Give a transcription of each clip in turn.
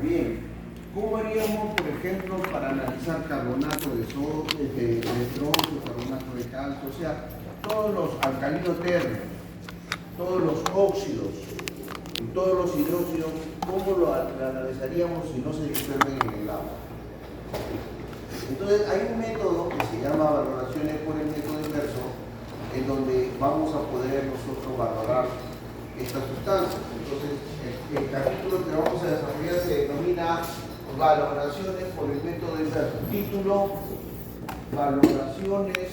Bien, ¿cómo haríamos, por ejemplo, para analizar carbonato de sodio, de estroncio, carbonato de calcio? O sea, todos los alcalinos térmicos, todos los óxidos y todos los hidróxidos, ¿cómo lo analizaríamos si no se disuelven en el agua? Entonces, hay un método que se llama valoraciones por el método inverso, en donde vamos a poder nosotros valorar estas sustancias. Entonces, el capítulo que vamos a desarrollar se denomina valoraciones por el método inverso. Título: valoraciones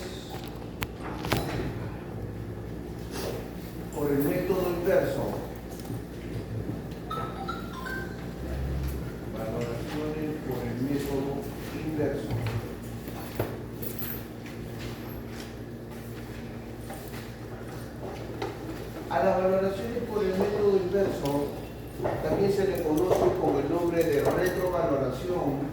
por el método inverso. Valoraciones por el método inverso. A las valoraciones por el método inverso también se le conoce con el nombre de retrovaloración,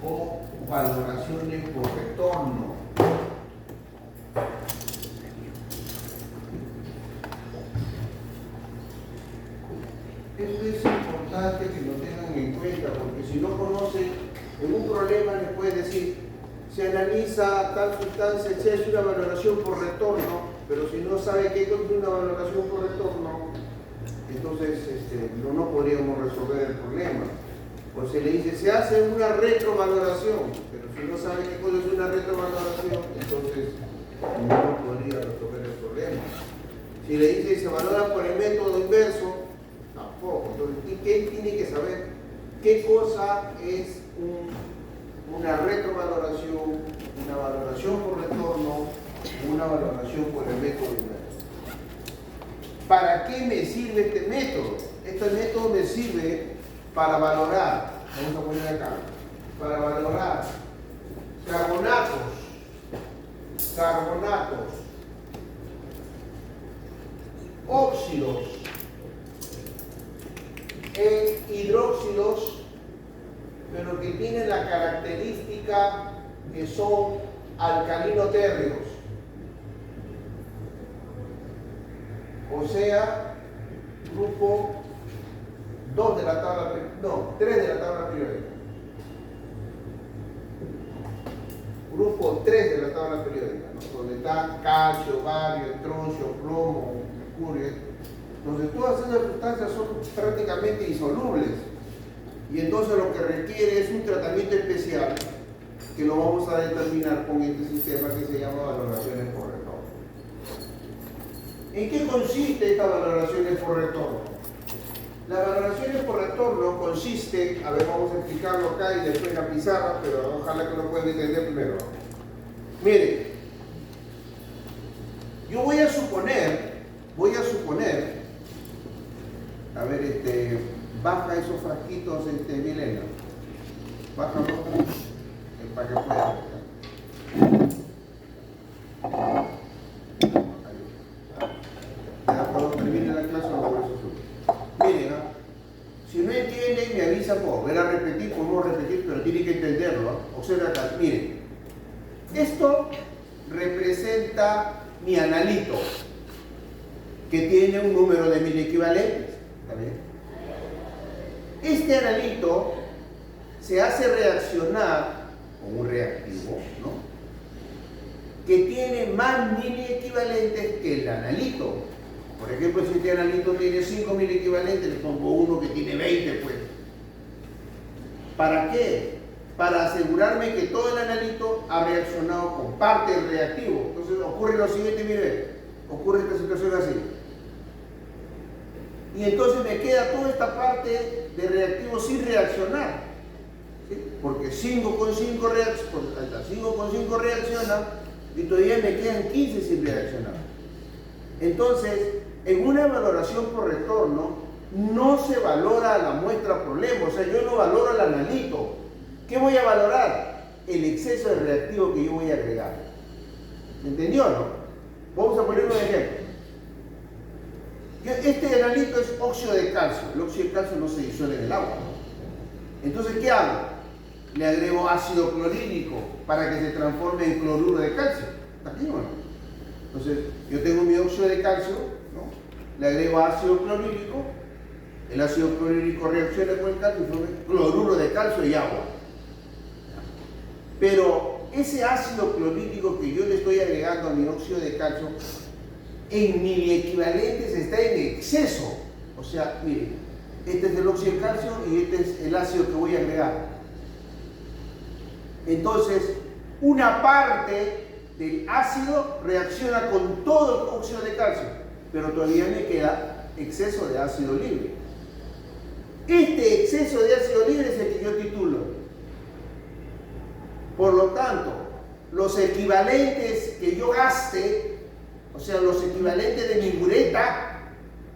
o valoraciones por retorno. Esto es importante que lo tengan en cuenta, porque si no conocen, en un problema les puede decir: se analiza tal sustancia, se hace una valoración por retorno, pero si no sabe qué es una valoración por retorno, entonces no podríamos resolver el problema. O se le dice: se hace una retrovaloración, pero si no sabe qué cosa es una retrovaloración, entonces no podría resolver el problema. Si le dice: se valora por el método inverso, tampoco. Entonces, ¿qué tiene que saber? ¿Qué cosa es una retrovaloración, una valoración por retorno, una valoración por el método inverso? ¿Para qué me sirve este método? Este método me sirve para valorar, vamos a poner acá, para valorar carbonatos, óxidos e hidróxidos, pero que tienen la característica que son alcalinotérricos. O sea, grupo 2 de la tabla, no, 3 de la tabla periódica. Grupo 3 de la tabla periódica, ¿no? Donde está calcio, bario, estroncio, plomo, mercurio. Entonces, todas esas sustancias son prácticamente insolubles. Y entonces lo que requiere es un tratamiento especial que lo vamos a determinar con este sistema que se llama valoraciones por retorno. ¿En qué consiste estas valoraciones por retorno? Las valoraciones por retorno consiste, a ver, vamos a explicarlo acá y después en la pizarra, pero ojalá que lo puedan entender primero. Miren, yo voy a suponer, a ver, baja esos frasquitos, Milena, bájalo para que pueda. Ya cuando termine la clase lo voy a subir. Miren, si no entienden, me avisan por volver a repetir, podemos repetir, pero tienen que entenderlo. Observen acá, miren, esto representa mi analito, que tiene un número de 1000 equivalentes. ¿Está bien? Este analito se hace reaccionar con un reactivo, ¿no?, que tiene más 1000 equivalentes que el analito. Por ejemplo, si este analito tiene 5000 equivalentes, le pongo uno que tiene 20, pues. ¿Para qué? Para asegurarme que todo el analito ha reaccionado con parte del reactivo. Entonces ocurre lo siguiente, mire, ocurre esta situación así. Y entonces me queda toda esta parte de reactivo sin reaccionar, ¿sí? Porque 5 con 5 reaccionan y todavía me quedan 15 sin reaccionar. Entonces, en una valoración por retorno no se valora la muestra problema, o sea, yo no valoro el analito. ¿Qué voy a valorar? El exceso de reactivo que yo voy a agregar. ¿Me entendió, no? Vamos a poner un ejemplo. Este analito es óxido de calcio. El óxido de calcio no se disuelve en el agua, ¿no? Entonces, ¿qué hago? Le agrego ácido clorhídrico para que se transforme en cloruro de calcio. ¿Está aquí o no? Entonces, yo tengo mi óxido de calcio, ¿no? Le agrego ácido clorhídrico, el ácido clorhídrico reacciona con el calcio y forma cloruro de calcio y agua. Pero ese ácido clorhídrico que yo le estoy agregando a mi óxido de calcio, en mi equivalentes está en exceso. O sea, miren, este es el óxido de calcio y este es el ácido que voy a agregar. Entonces, una parte del ácido reacciona con todo el óxido de calcio, pero todavía me queda exceso de ácido libre. Este exceso de ácido libre es el que yo titulo. Por lo tanto, los equivalentes que yo gaste, o sea, los equivalentes de mi bureta,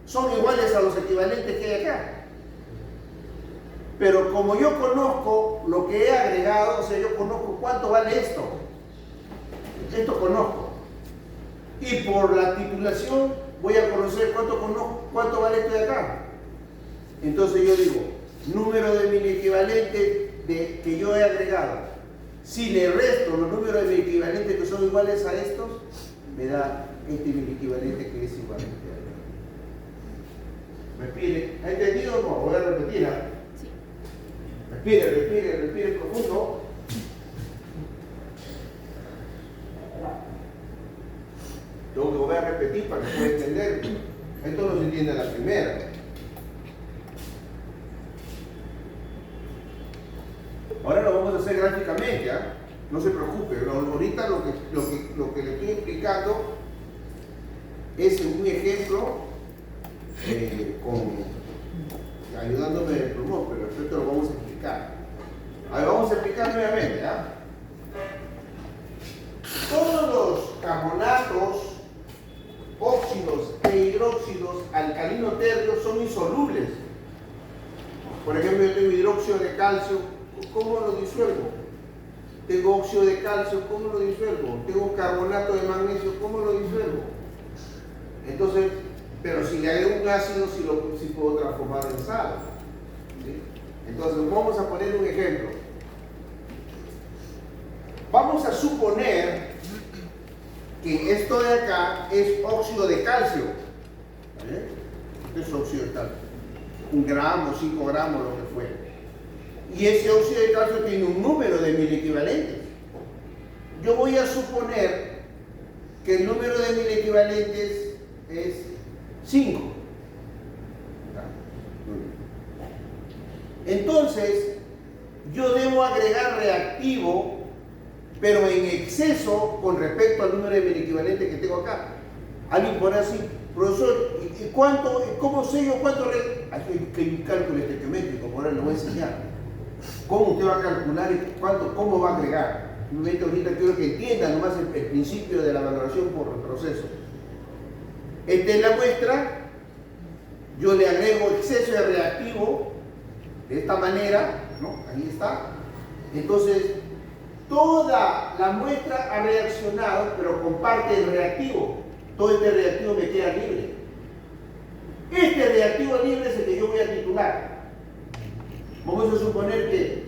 son iguales a los equivalentes que hay acá. Pero como yo conozco lo que he agregado, o sea, yo conozco cuánto vale esto. Esto conozco. Y por la titulación voy a conocer cuánto vale esto de acá. Entonces yo digo, número de mil equivalentes que yo he agregado. Si le resto los números de mil equivalentes que son iguales a estos, me da este mil equivalente que es igual a este. Respire. ¿Ha entendido o no? Voy a repetir. Sí. Respire profundo. Tengo que volver a repetir para que pueda entender. Esto no se entiende a la primera. Ahora lo vamos a hacer gráficamente, ¿eh? No se preocupe. Ahorita lo que le estoy explicando es un ejemplo ayudándome del plumón, pero esto lo vamos a explicar. A ver, vamos a explicar nuevamente. Todos los carbonatos, óxidos e hidróxidos alcalino-térreos son insolubles. Por ejemplo, yo tengo hidróxido de calcio, ¿cómo lo disuelvo? Tengo óxido de calcio, ¿cómo lo disuelvo? Tengo carbonato de magnesio, ¿cómo lo disuelvo? Entonces, pero si le agrego un ácido, sí puedo transformar en sal. ¿Sí? Entonces, vamos a poner un ejemplo. Vamos a suponer que esto de acá es óxido de calcio. ¿Vale? Este es óxido de calcio. 1 gramo, 5 gramos, lo que fuera. Y ese óxido de calcio tiene un número de mil equivalentes. Yo voy a suponer que el número de mil equivalentes es 5. Entonces, yo debo agregar reactivo, pero en exceso con respecto al número de mil equivalentes que tengo acá. Alguien pone así, profesor, ¿cómo sé yo cuánto? Hay un cálculo estequiométrico, por ahora lo voy a enseñar. ¿Cómo usted va a calcular y cómo va a agregar? Simplemente ahorita quiero que entienda nomás el principio de la valoración por proceso. Esta es la muestra, yo le agrego exceso de reactivo de esta manera, ¿no? Ahí está. Entonces, toda la muestra ha reaccionado, pero comparte el reactivo. Todo este reactivo me queda libre. Este reactivo libre es el que yo voy a titular. Vamos a suponer que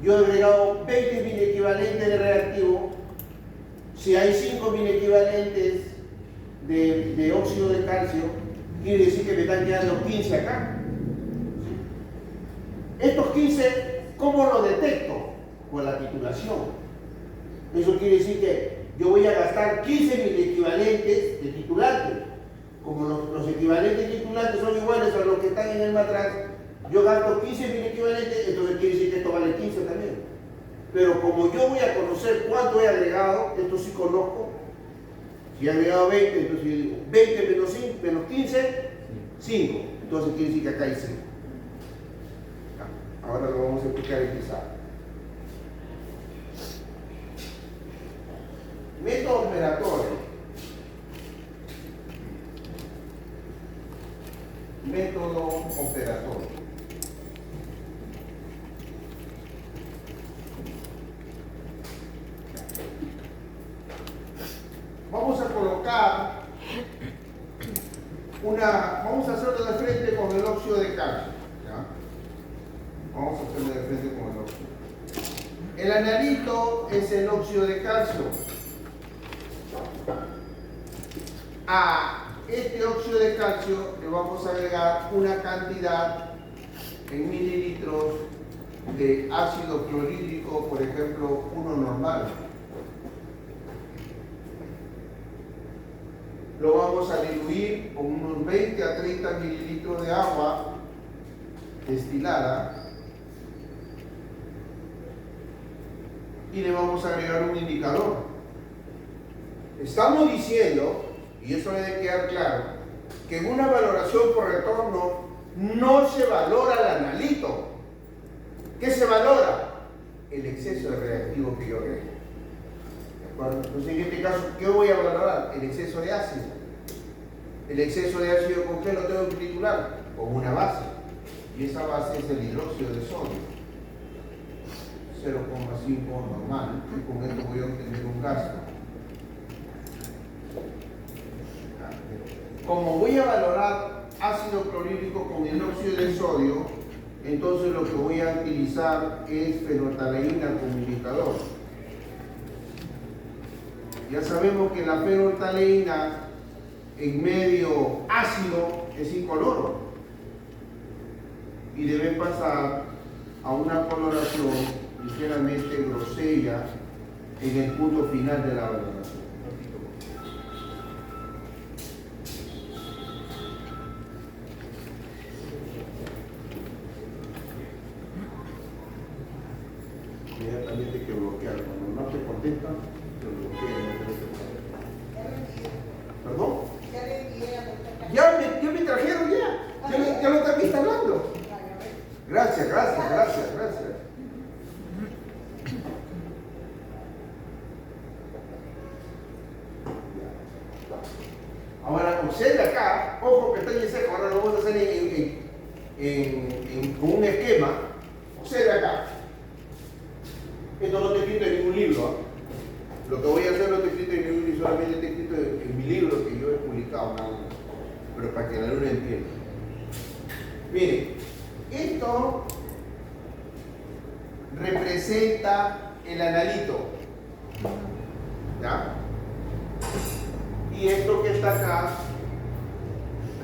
yo he agregado 20.000 equivalentes de reactivo. Si hay 5.000 equivalentes de óxido de calcio, quiere decir que me están quedando 15 acá. Estos 15, ¿cómo lo detecto? Con la titulación. Eso quiere decir que yo voy a gastar 15.000 equivalentes de titulantes. Como los equivalentes titulantes son iguales a los que están en el matraz, yo gasto 15.000 equivalentes, entonces quiere decir que esto vale 15 también. Pero como yo voy a conocer cuánto he agregado, esto sí conozco. Si he agregado 20, entonces yo digo 20 menos 5, menos 15, 5. Entonces quiere decir que acá hay 5. Ahora lo vamos a explicar en quizá. Método operatorio. Método operatorio. Vamos a colocar vamos a hacerlo de frente con el óxido de calcio. ¿Ya? Vamos a hacerlo de frente con el óxido. El anarito es el óxido de calcio. A este óxido de calcio le vamos a agregar una cantidad en mililitros de ácido clorhídrico, por ejemplo, uno normal. Lo vamos a diluir con unos 20 a 30 mililitros de agua destilada y le vamos a agregar un indicador. Estamos diciendo, y eso debe quedar claro, que en una valoración por retorno no se valora el analito. ¿Qué se valora? El exceso de reactivo que yo agrego. ¿De acuerdo? Entonces, en este caso, ¿qué voy a valorar? El exceso de ácido. El exceso de ácido, ¿con qué lo tengo que titular? Con una base. Y esa base es el hidróxido de sodio. 0,5 normal. Y con esto voy a obtener un gasto. Como voy a valorar ácido clorhídrico con hidróxido de sodio, entonces lo que voy a utilizar es fenolftaleína como indicador. Ya sabemos que la fenolftaleína en medio ácido es incoloro y debe pasar a una coloración ligeramente grosella en el punto final de la valoración. Inmediatamente hay que bloquear. Cuando no te contesta, te bloquea. ¿Perdón? Ya me trajeron ya. Ya lo están instalando. Gracias. Ahora, observe acá, ojo pestaña seca, ahora lo vamos a hacer con un esquema. Observe acá. Esto no está escrito en ningún libro. ¿Eh? Lo que voy a hacer no está escrito en ningún libro, solamente está escrito en mi libro que yo he publicado, nada más. Pero para que la luna entienda. Miren, esto representa el analito. ¿Ya? Y esto que está acá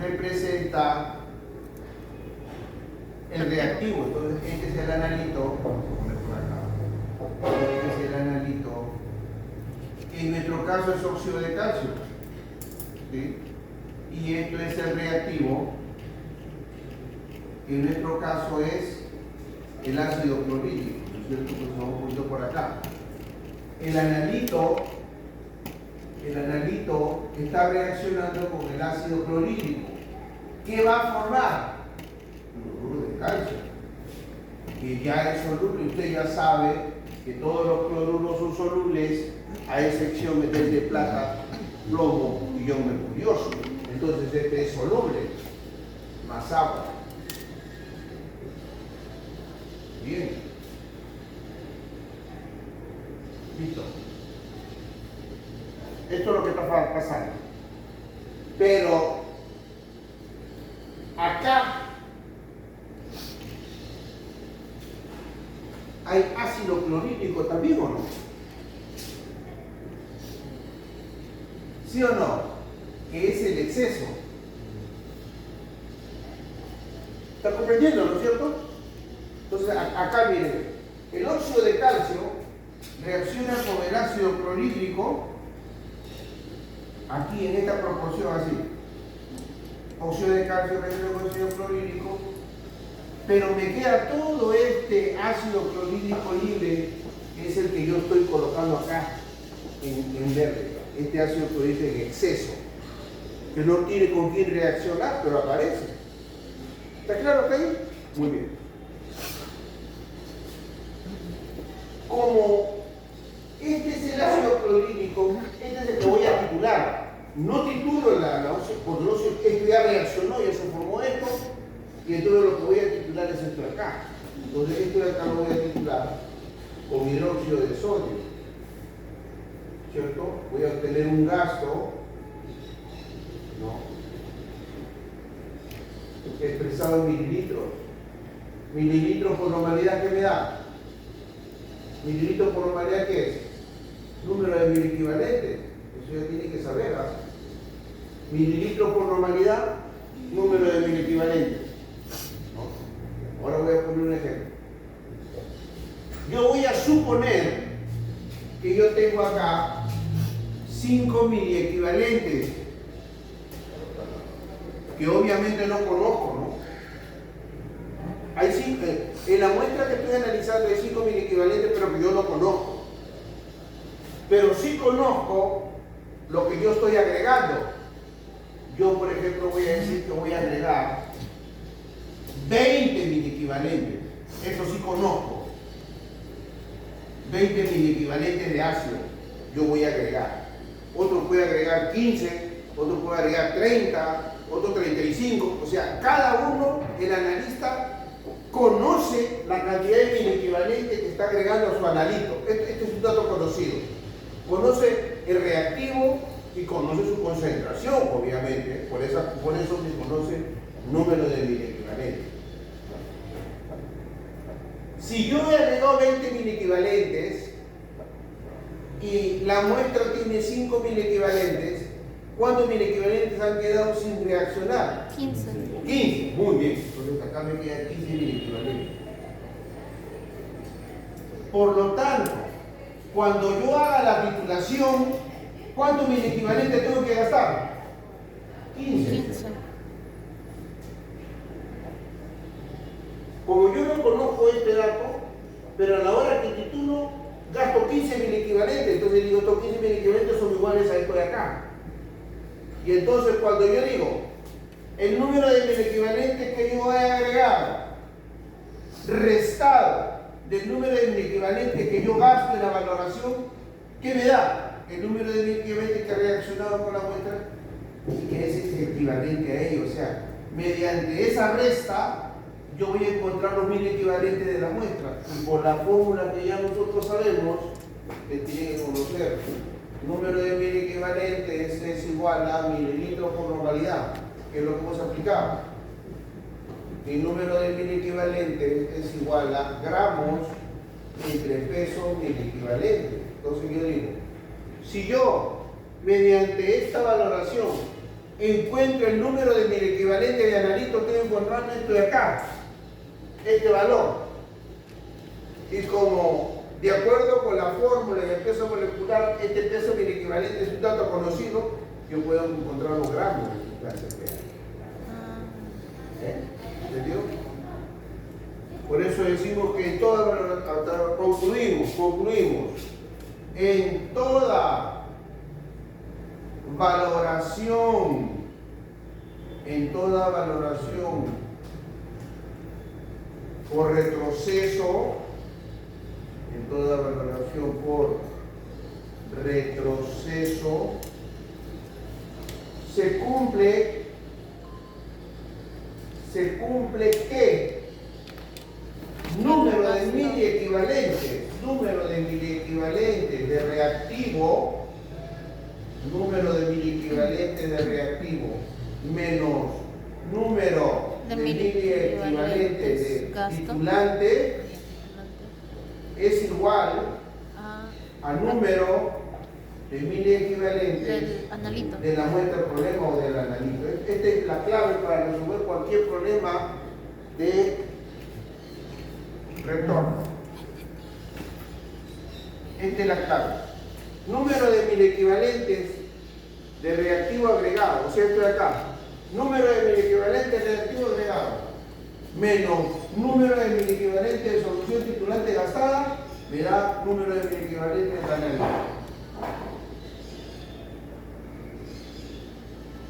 representa el reactivo. Entonces, este es el analito. Este es el analito. En nuestro caso es óxido de calcio. ¿Sí? Y esto es el reactivo. En nuestro caso es el ácido clorhídrico. ¿No es cierto? Pues vamos un poquito por acá. El analito está reaccionando con el ácido clorhídrico. ¿Qué va a formar? Cloruro de calcio, que ya es soluble. Usted ya sabe que todos los cloruros son solubles, a excepción de plata, plomo y ion mercurioso. Entonces este es soluble, más agua. Bien. Listo. Esto es lo que está pasando. Pero acá hay ácido clorhídrico también, ¿o no? ¿Sí o no? Que es el exceso. ¿Está comprendiendo, no es cierto? Entonces, acá miren, el óxido de calcio reacciona con el ácido clorhídrico aquí en esta proporción así. Óxido de calcio reacciona con ácido clorhídrico, pero me queda todo este ácido clorhídrico libre, que es el que yo estoy colocando acá en verde. Este ácido clorhídrico en exceso, que no tiene con quién reaccionar, pero aparece. ¿Está claro que ahí? Muy bien. Como este es el ácido clorhídrico, este es el que voy a titular. No titulo la óxido, porque esto ya reaccionó, ya se formó esto, y entonces lo que voy a titular es esto de acá. Entonces esto de acá lo voy a titular con hidróxido de sodio. ¿Cierto? Voy a obtener un gasto, ¿no?, expresado en mililitros. Mililitros por normalidad, ¿qué me da? Mililitros por normalidad, ¿qué es? Número de mil equivalentes. Eso ya tiene que saber, ¿ah? mililitros por normalidad, número de mil equivalentes. ¿No? Ahora voy a poner un ejemplo. Yo voy a suponer que yo tengo acá 5 miliequivalentes, que obviamente no conozco, ¿no? Hay en la muestra que estoy analizando hay 5 miliequivalentes, pero que yo no conozco. Pero sí conozco lo que yo estoy agregando. Yo, por ejemplo, voy a decir que voy a agregar 20 miliequivalentes. Eso sí conozco. 20 miliequivalentes de ácido yo voy a agregar. Otro puede agregar 15, otro puede agregar 30, otro 35. O sea, cada uno, el analista, conoce la cantidad de miliequivalentes que está agregando a su analito. Este es un dato conocido. Conoce el reactivo y conoce su concentración, obviamente. Por eso se conoce número de miliequivalentes. Si yo he agregado 20 miliequivalentes y la muestra tiene 5 miliequivalentes, ¿cuántos miliequivalentes han quedado sin reaccionar? 15. 15, muy bien. Entonces acá me quedan 15 miliequivalentes. Por lo tanto, cuando yo haga la titulación, ¿cuántos miliequivalentes tengo que gastar? 15. Como yo no conozco este dato, pero a la hora que titulo, gasto 15 miliequivalentes. Entonces digo, estos 15 miliequivalentes son iguales a esto de acá. Y entonces cuando yo digo, el número de miliequivalentes que yo he agregado, restado del número de miliequivalentes que yo gasto en la valoración, ¿qué me da? El número de miliequivalentes que he reaccionado con la muestra y que ese es equivalente a ello. O sea, mediante esa resta, yo voy a encontrar los miliequivalentes de la muestra. Y por la fórmula que ya nosotros sabemos, que tienen que conocer, el número de miliequivalentes es igual a mililitros por normalidad, que es lo que hemos aplicado. El número de miliequivalentes es igual a gramos entre peso miliequivalente. Entonces yo digo, si yo, mediante esta valoración, encuentro el número de miliequivalentes de analito, estoy encontrando esto de acá, este valor. Y como, de acuerdo con la fórmula del peso molecular, este peso miliequivalente es un dato conocido, yo puedo encontrar los gramos de sustancia que hay. ¿Entendió? Por eso decimos que en toda valoración, concluimos, en toda valoración por retroceso, se cumple que número de miliequivalentes de reactivo, menos número de miliequivalentes de titulante es igual a número de miliequivalentes de la muestra del problema o del analito. Esta es la clave para resolver cualquier problema de retorno. Esta es la clave. Número de miliequivalentes de reactivo agregado, o sea, esto de acá. Número de miliequivalentes de reactivo agregado menos número de miliequivalentes de solución titulante gastada me da número de miliequivalentes de analito.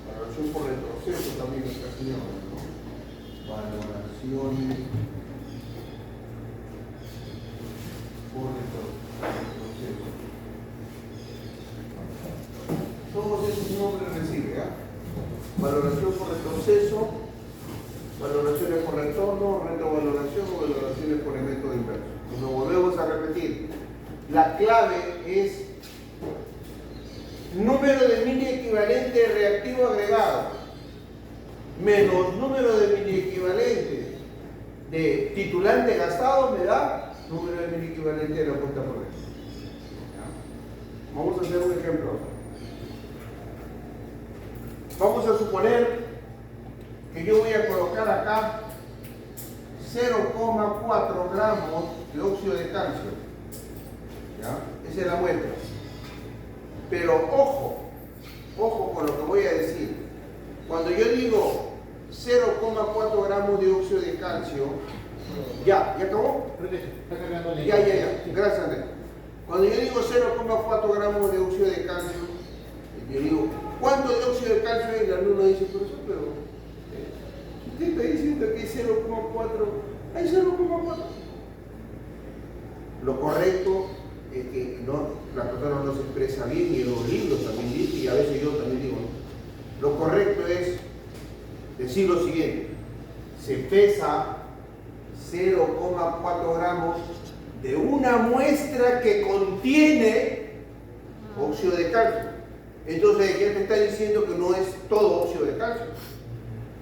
Valoración por retroceso también está haciendo, ¿no? Valoraciones por retroceso. Todos esos nombres reciben, ¿eh? Valoración por retroceso, valoraciones por retorno, retrovaloración o valoraciones por evento inverso. Nos volvemos a repetir. La clave es número de miliequivalentes reactivo agregado menos número de miliequivalentes de titulante gastado me da número de miliequivalentes de la puesta por dentro. Vamos a hacer un ejemplo. Vamos Vamos a suponer que yo voy a colocar acá 0,4 gramos de óxido de calcio. ¿Ya? Esa es la muestra. Pero ojo con lo que voy a decir. Cuando yo digo 0,4 gramos de óxido de calcio, ¿ya acabó? Ya, gracias Andrés. Cuando yo digo 0,4 gramos de óxido de calcio, yo digo, ¿cuánto de óxido de calcio hay? El alumno dice, profesor, pero usted está diciendo que hay 0,4, hay 0,4. Lo correcto es que la persona no se expresa bien, y en los libros también dice, y a veces yo también digo, ¿no? Lo correcto es decir lo siguiente: se pesa 0,4 gramos de una muestra que contiene óxido de calcio. Entonces ya te está diciendo que no es todo óxido de calcio,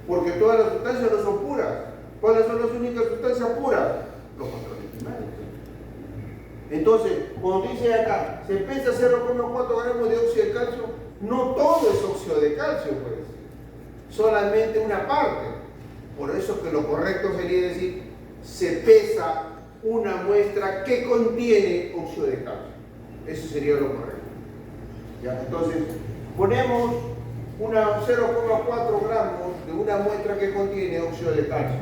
porque todas las sustancias no son puras. ¿Cuáles son las únicas sustancias puras? Los controles primarios. Entonces, cuando dice acá, se pesa 0,4 gramos de óxido de calcio, no todo es óxido de calcio, pues, solamente una parte. Por eso que lo correcto sería decir, se pesa una muestra que contiene óxido de calcio. Eso sería lo correcto. ¿Ya? Entonces, ponemos 0,4 gramos de una muestra que contiene óxido de calcio.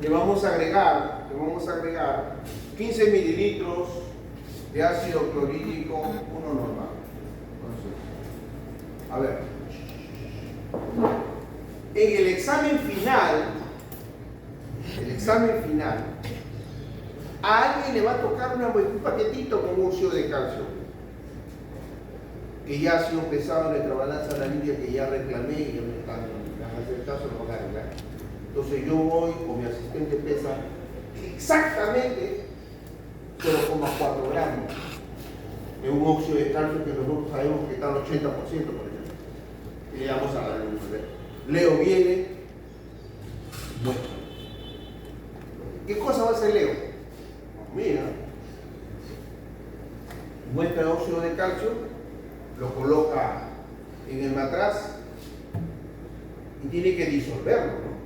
Le vamos a agregar 15 mililitros de ácido clorhídrico, uno normal. Entonces, a ver, en el examen final, a alguien le va a tocar un paquetito con óxido de calcio, que ya ha sido pesado en nuestra balanza analítica, que ya reclamé y ya me van a hacer caso, lo van a arreglar. Entonces yo voy, o mi asistente pesa exactamente 0,4 gramos de un óxido de calcio que nosotros sabemos que está al 80%, por ejemplo. Y le damos a la luz. Leo viene, muestra. ¿Qué cosa va a hacer Leo? Mira, muestra de óxido de calcio, lo coloca en el matraz y tiene que disolverlo, ¿no?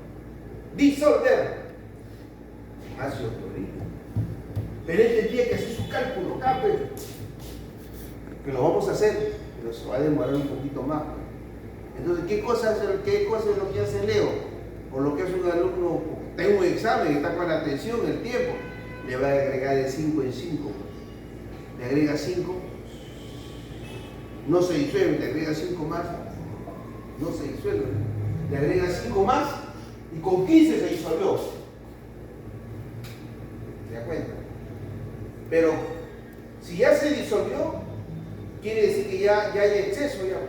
Disolver ácido clorhídrico. Pero él tendría que hacer su cálculo, que lo vamos a hacer, pero se va a demorar un poquito más. Entonces, ¿qué cosa es lo que hace Leo? O lo que hace un alumno, tengo un examen, está con la atención, el tiempo, le va a agregar de 5 en 5. Le agrega 5, no se disuelve, le agrega 5 más, no se disuelve, le agrega 5 más y con 15 se disolvió. ¿Se da cuenta? Pero si ya se disolvió, quiere decir que ya hay exceso ya.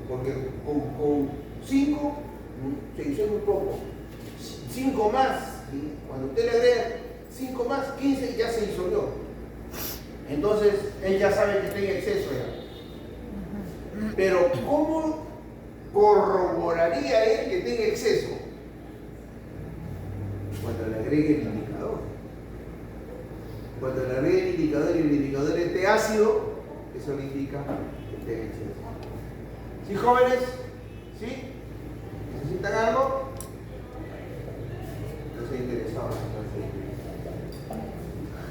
Porque con 5 se disuelve un poco. 5 más, ¿sí? Cuando usted le agrega 5 más, 15 ya se disolvió. Entonces, él ya sabe que está en exceso ya. Pero, ¿cómo corroboraría él que tenga exceso? Cuando le agregue el indicador. Cuando le agregue el indicador y el indicador esté ácido, eso le indica que está en exceso. ¿Sí, jóvenes? ¿Sí? ¿Necesitan algo? No estoy interesado.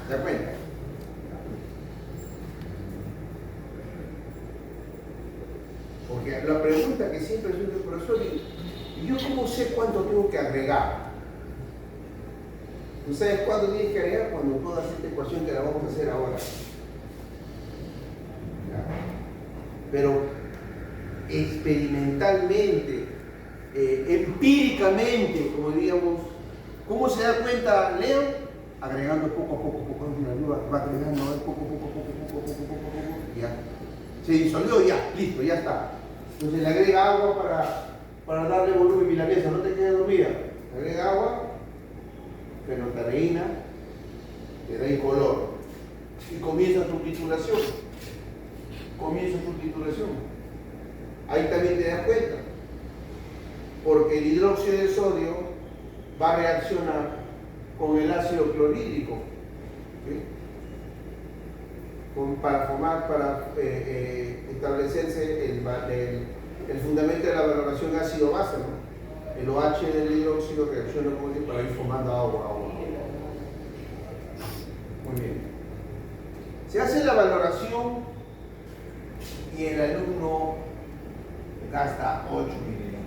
¿Se da cuenta? Porque la pregunta que siempre surge, profesor, ¿y yo cómo sé cuánto tengo que agregar? ¿Tú sabes cuándo tienes que agregar? Cuando tú haces esta ecuación que la vamos a hacer ahora. ¿Ya? Pero experimentalmente, empíricamente, como diríamos, ¿cómo se da cuenta Leo? Agregando poco a poco, va agregando poco, ya. Se disolvió, ya, listo, ya está. Entonces le agrega agua para darle volumen milanesa, no te quedes dormida. Le agrega agua, fenoterreína, le da incolor. Y comienza tu titulación. Ahí también te das cuenta. Porque el hidróxido de sodio va a reaccionar con el ácido clorhídrico. ¿Sí? Para establecerse el el fundamento de la valoración ácido-base, ¿no? El OH del hidróxido reacciona con él para ir formando agua. Muy bien. Se hace la valoración y el alumno gasta 8 mililitros.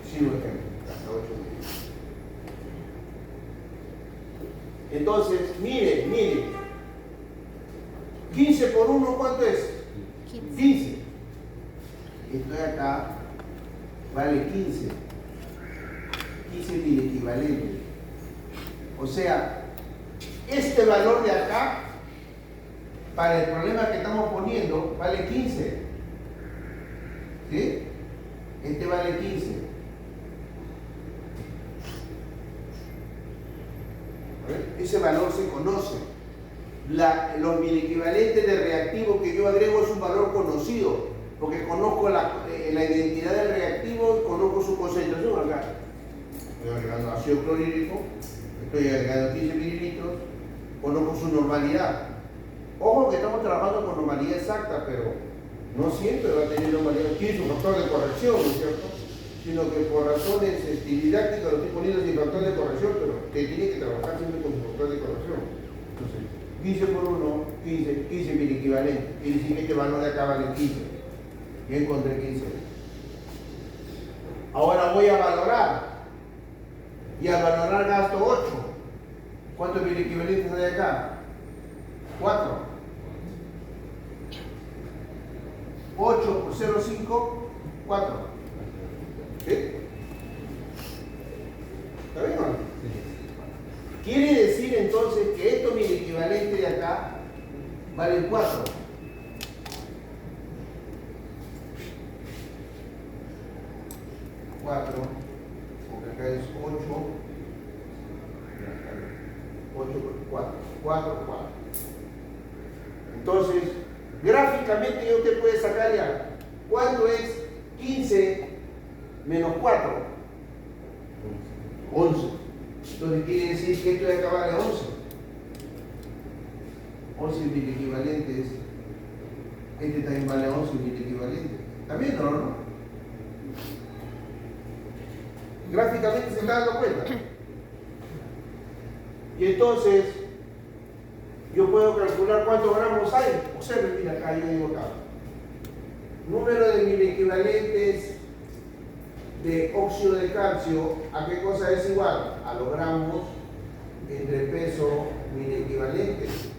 Sí, lo ejemplo, gasta 8 mililitros. Entonces, mire. 15 por 1, ¿cuánto es? 15. Esto de acá vale 15 mil equivalentes. O sea, este valor de acá, para el problema que estamos poniendo, vale 15. ¿Sí? Este vale 15. A ver, ese valor se conoce. Los miliequivalentes de reactivo que yo agrego es un valor conocido, porque conozco la identidad del reactivo y conozco su concentración acá. Estoy agregando ácido clorhídrico, estoy agregando 15 mililitros, conozco su normalidad. Ojo que estamos trabajando con normalidad exacta, pero no siempre va a tener normalidad. Aquí es un factor de corrección, ¿no es cierto? Sino que por razones didácticas lo estoy poniendo sin factor de corrección, pero que tiene que trabajar siempre con su factor de corrección. Entonces, 15 por 1, 15 mil equivalentes. Quiere decir que este valor de acá vale 15. Ya encontré 15. Ahora voy a valorar. Y al valorar gasto 8. ¿Cuántos mil equivalentes hay acá? 4. 8 por 0,5, 4. ¿Sí? ¿Está bien o no? Quiere decir entonces que estos mil equivalentes de acá valen 4. 4, porque acá es 8 por 4. 4. Entonces, gráficamente ya usted puede sacar ya cuánto es 15 menos 4. 11. Entonces quiere decir que esto de acá vale 11. 11 mil equivalentes. Este también vale 11 mil equivalentes. ¿Está bien o no? Gráficamente se está dando cuenta. Y entonces yo puedo calcular cuántos gramos hay. Observen, mira acá, yo digo acá. Número de mil equivalentes de óxido de calcio, ¿a qué cosa es igual? A los gramos entre peso mil equivalentes.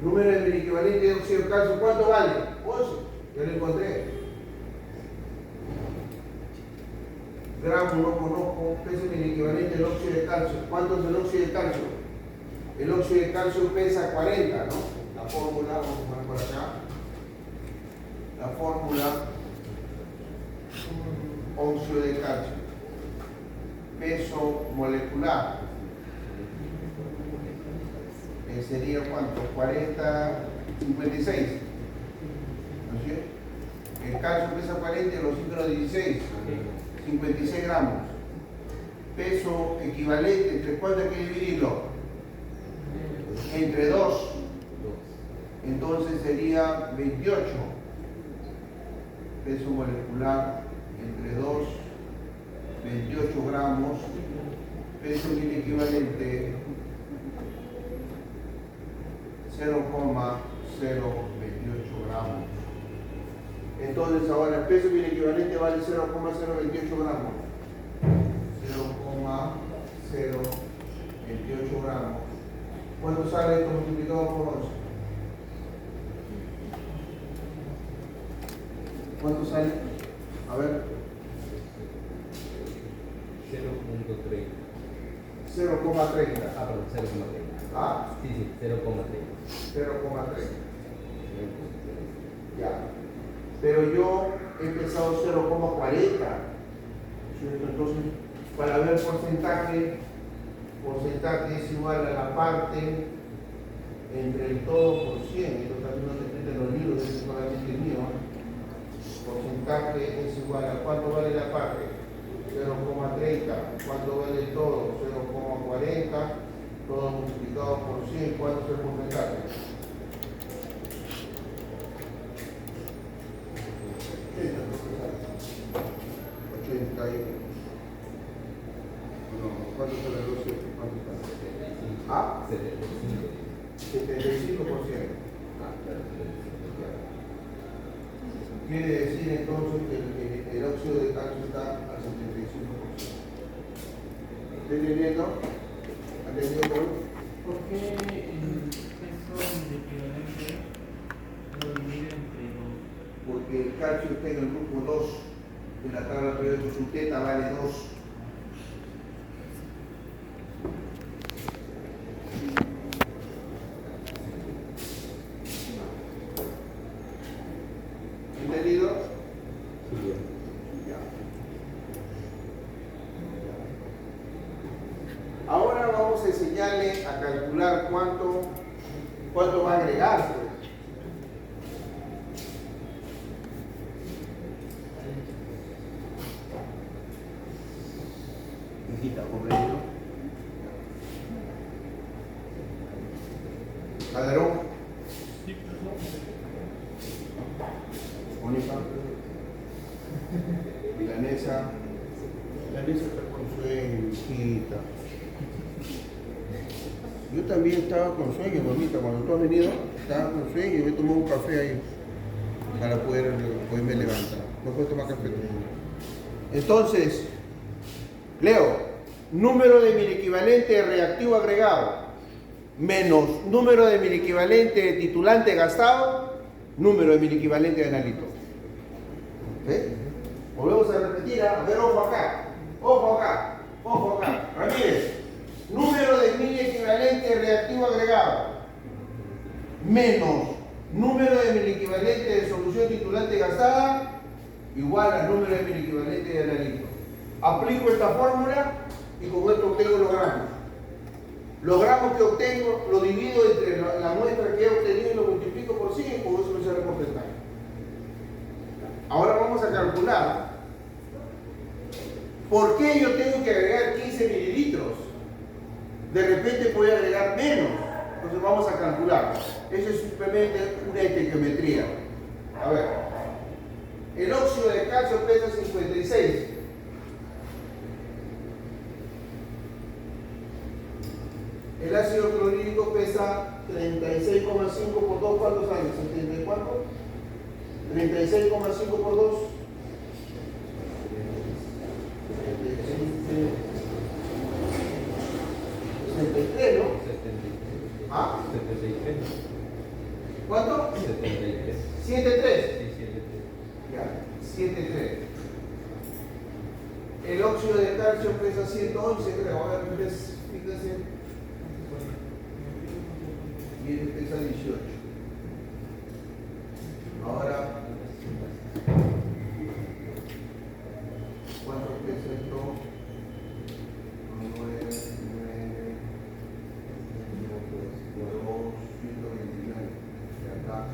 Número de mil equivalentes de óxido de calcio, ¿cuánto vale? 11. Yo lo encontré. Gramos no conozco, peso mil equivalente del óxido de calcio. ¿Cuánto es el óxido de calcio? El óxido de calcio pesa 40, ¿no? La fórmula, vamos a poner por acá. La fórmula, óxido de calcio. Peso molecular. Sería ¿cuánto? 40, 56. ¿No es cierto? El calcio pesa 40 y el oxígeno 16. 56 gramos. Peso equivalente, ¿entre cuánto hay que dividirlo? Entre 2. Entonces sería 28. Peso molecular entre 2, 28 gramos. Peso mil equivalente 0,028 gramos. Entonces ahora el peso mil equivalente vale 0,028 gramos. 0,028 gramos. ¿Cuánto sale esto multiplicado por 11? ¿Cuánto sale? A ver. 0.30. 0,30. Ah, perdón, 0,30. ¿Ah? Sí, 0,30. 0,30. Ya. Pero yo he empezado 0,40. Entonces, para ver porcentaje es igual a la parte entre el todo por 100. Esto también no se escribe en los libros, es solamente el mío. Porcentaje es igual a ¿cuánto vale la parte? 0,30. ¿Cuánto vale el todo? 0,40. Todo multiplicado por 100. ¿Cuánto es el porcentaje? 0,40 ¿Cuánto está el óxido? ¿Cuánto está? ¿Ah? 75%. Ah, claro, 75. Quiere decir entonces que el óxido de calcio está al 75%. ¿Está entendiendo? ¿Ha entendido todo? ¿Por qué el peso del equivalente lo divide entre dos? Porque el calcio está en el grupo 2 de la tabla periódica, su teta vale 2. ¿Entendido? Sí, bien. Ya. Ahora vamos a enseñarle a calcular cuánto va a agregarse. Hijita, ¿comprendido? Calderón. Mónica. Milanesa. Milanesa está con sueño, hijita. Yo también estaba con sueño, mamita. Cuando tú has venido, estaba con sueño. Yo me tomé un café ahí para poderme levantar. No puedo tomar café. Entonces, Leo, número de mil equivalente reactivo agregado menos número de mil equivalente titulante gastado, número de mil equivalente de analito. ¿Ve? Volvemos a repetir, a ver, ojo acá, ojo acá, ojo acá. Ramírez, número de mil equivalente reactivo agregado menos número de mil equivalente de solución titulante gastada igual al número de mil equivalente de analito. Aplico esta fórmula y con esto obtengo los gramos. Los gramos que obtengo lo divido entre la muestra que he obtenido y lo multiplico por 100 y con eso me sale el porcentaje. Ahora vamos a calcular por qué yo tengo que agregar 15 mililitros. De repente voy a agregar menos. Entonces vamos a calcular. Eso es simplemente una estequiometría. A ver. El óxido de calcio pesa 56. El ácido clorhídrico pesa 36,5 por 2, ¿cuánto sale? ¿70 y cuánto? 36,5 por 2. 63, ¿no? 73. ¿Ah? 73. ¿Cuánto? 73. 7,3. Sí, 73. Ya, 7,3. El óxido de calcio pesa 111, creo. A ver, fíjense. Y él pesa 18. Ahora, ¿cuánto pesa esto? 9, 129. Y acá,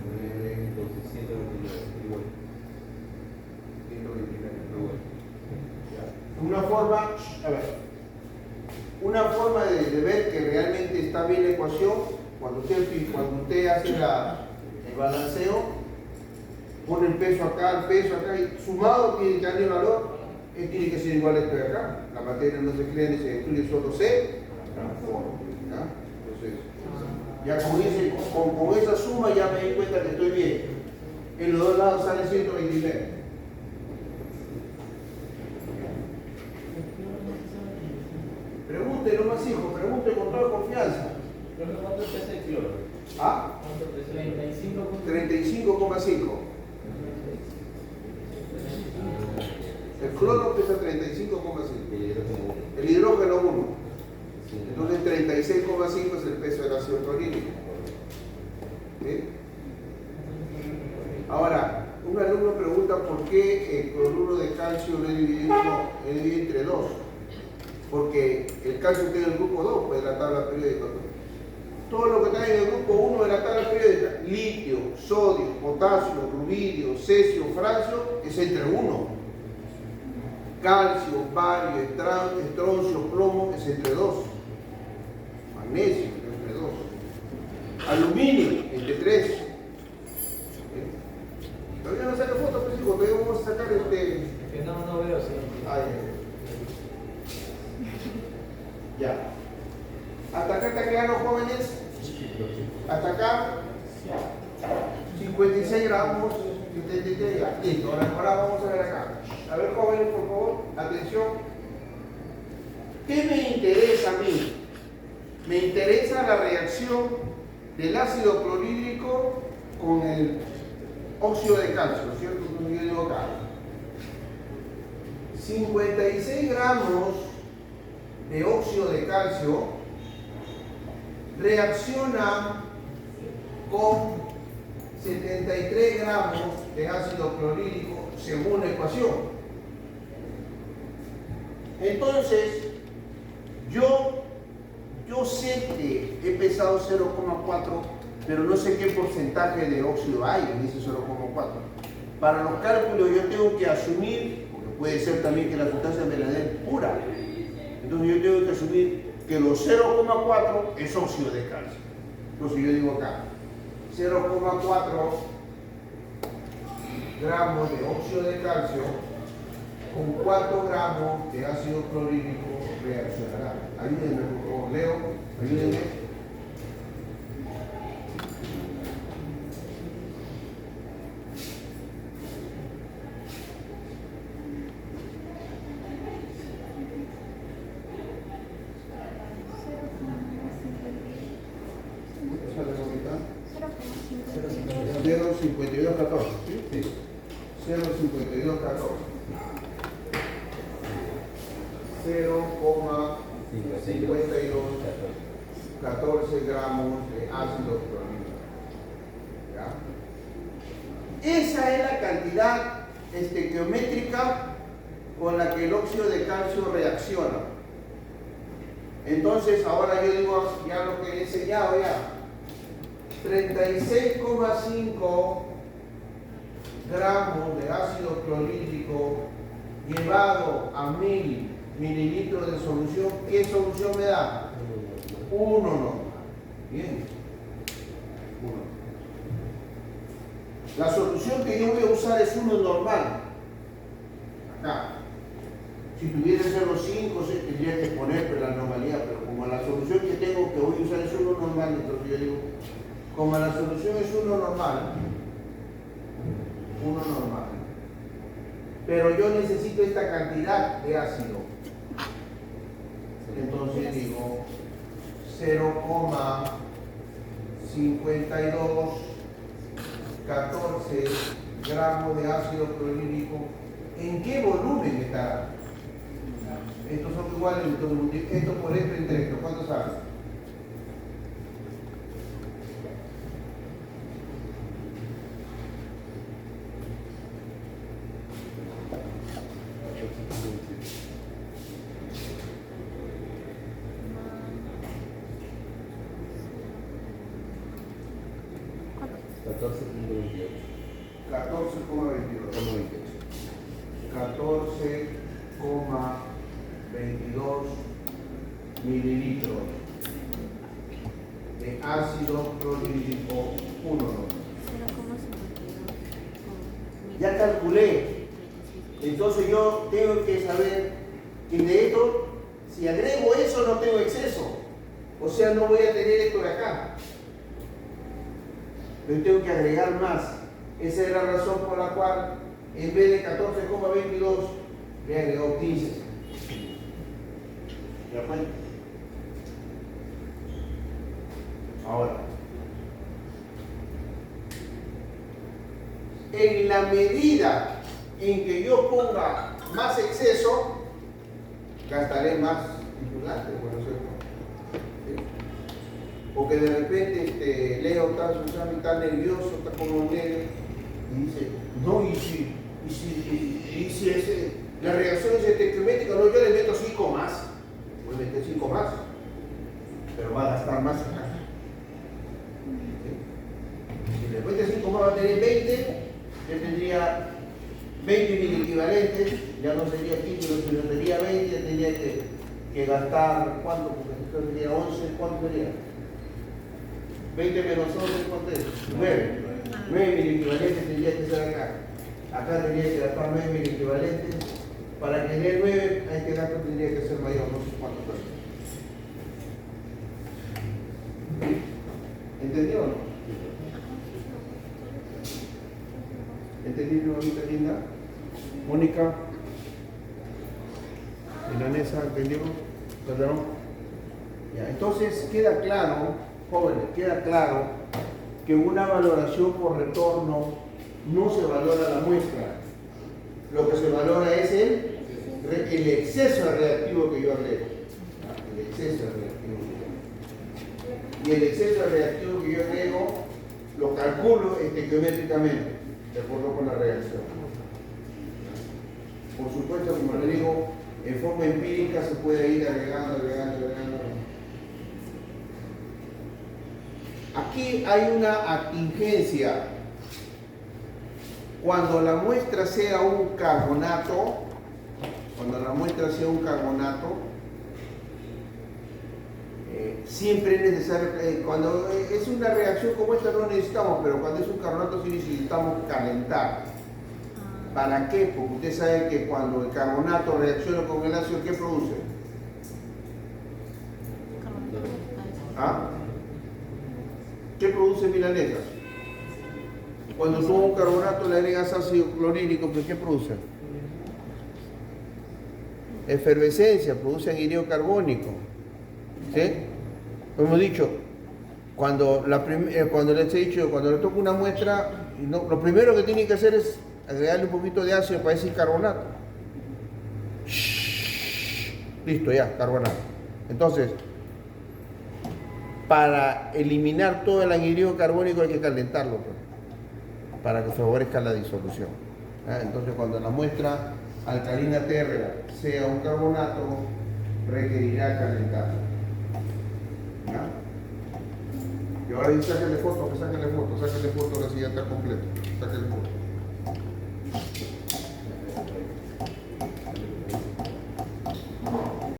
9, Entonces, 129. Igual. 129. Una forma, a ver. Una forma de ver que realmente está bien la ecuación, cuando usted hace el balanceo, pone el peso acá y sumado tiene que darle valor, tiene que ser igual a esto de acá. La materia no se crea ni se destruye, solo se transforma. ¿Ya? Entonces, ya con esa suma ya me di cuenta que estoy bien. En los dos lados sale 129. Pregunte nomás, hijo, pregunte con toda confianza. ¿Cuánto pesa el cloro? ¿Ah? ¿Cuánto pesa el 35,5. El cloro pesa 35,5. El hidrógeno 1. Entonces 36,5 es el peso del ácido clorhídrico. ¿Sí? Ahora, un alumno pregunta por qué el cloruro de calcio lo he dividido entre 2. Porque el calcio está en el grupo 2 pues, de la tabla periódica. Todo lo que está en el grupo 1 de la tabla periódica, litio, sodio, potasio, rubidio, cesio, francio, es entre 1. Calcio, bario, estroncio, plomo es entre 2. Magnesio entre 2. Aluminio entre 3. Todavía no saca fotos, pues hijo, todavía vamos a sacar Que no veo, sí. Ay, 56 gramos, 73, ya, listo. Ahora vamos a ver acá. A ver, jóvenes, por favor, atención. ¿Qué me interesa a mí? Me interesa la reacción del ácido clorhídrico con el óxido de calcio, ¿cierto? Como yo digo acá. 56 gramos de óxido de calcio reacciona con 73 gramos de ácido clorhídrico según la ecuación. Entonces, yo sé que he pesado 0,4, pero no sé qué porcentaje de óxido hay en ese 0,4. Para los cálculos yo tengo que asumir, porque puede ser también que la sustancia me la den pura, entonces yo tengo que asumir que los 0,4 es óxido de calcio. Entonces yo digo acá, 0,4 gramos de óxido de calcio con 4 gramos de ácido clorhídrico reaccionará. Ayúdenme, por favor, Leo, ayúdenme. ¿Sale ahorita? 0,5214. Sí. 0,5214. 0,5214 gramos de ácido clorhídrico. ¿Ya? Esa es la cantidad estequiométrica con la que el óxido de calcio reacciona. Entonces, ahora yo digo ya lo que he enseñado ya. 36,5 gramos de ácido clorhídrico llevado a 1000 mililitros de solución. ¿Qué solución me da? 1 normal. Bien. 1. La solución que yo voy a usar es 1 normal. Acá. Si tuviera 0,5 tendría que poner la normalidad, pero como la solución que tengo que voy a usar es 1 normal, entonces yo digo, como la solución es 1 normal, pero yo necesito esta cantidad de ácido. Entonces digo 0,5214 gramos de ácido clorhídrico. ¿En qué volumen está? Estos son iguales, entonces esto por esto entre esto. ¿Cuánto sale? Mililitros de ácido clorhídrico 1. Ya calculé. Entonces yo tengo que saber que de esto, si agrego eso no tengo exceso. O sea, no voy a tener esto de acá. Pero tengo que agregar más. Esa es la razón por la cual en vez de 14,22 le he agregado 15. ¿Ya cuenta? Ahora, en la medida en que yo ponga más exceso, gastaré más titulante, bueno, ¿cierto? ¿Sí? Porque de repente Leo está nervioso, está como negro, y dice, no, y si la reacción es estequiométrica, no, yo le meto 5 más, voy a meter 5 más, pero va a gastar más acá. Si después de 5 más va a tener 20, yo tendría 20 mil equivalentes, ya no sería 15, sino tendría 20, ya tendría que gastar, ¿cuánto? Porque esto sería 11, ¿cuánto sería? 20 menos 11, ¿cuánto es? 9. 9 mil equivalentes tendría que ser acá. Acá tendría que gastar 9 mil equivalentes. Para tener 9, este gasto tendría que ser mayor, no sé cuánto es. ¿Entendió o no? ¿Entendido, mamita linda? Mónica. Milanesa, ¿entendió? ¿Perdón? Ya, entonces queda claro, jóvenes, queda claro que una valoración por retorno no se valora la muestra. Lo que se valora es el exceso de reactivo que yo agrego. El exceso de reactivo que yo agrego. Y el exceso de reactivo que yo agrego lo calculo estequiométricamente, de acuerdo con la reacción. Por supuesto, como le digo, en forma empírica se puede ir agregando. Aquí hay una atingencia. Cuando la muestra sea un carbonato, siempre es necesario, cuando es una reacción como esta no necesitamos, pero cuando es un carbonato sí necesitamos calentar. ¿Para qué? Porque usted sabe que cuando el carbonato reacciona con el ácido, ¿qué produce? ¿Ah? ¿Qué produce milanesas? Cuando tú a un carbonato le agregas ácido clorhídrico, ¿qué produce? Efervescencia, produce anhídrido carbónico. ¿Sí? Como hemos dicho, cuando les he dicho, cuando le toca una muestra, lo primero que tienen que hacer es agregarle un poquito de ácido para decir carbonato. Listo, ya, carbonato. Entonces, para eliminar todo el anhídrido carbónico hay que calentarlo, pues, para que favorezca la disolución. Entonces, cuando la muestra alcalina térrea sea un carbonato, requerirá calentarlo. Y ahora sáquenle foto, ahora sí ya está completo. Sáquenle foto.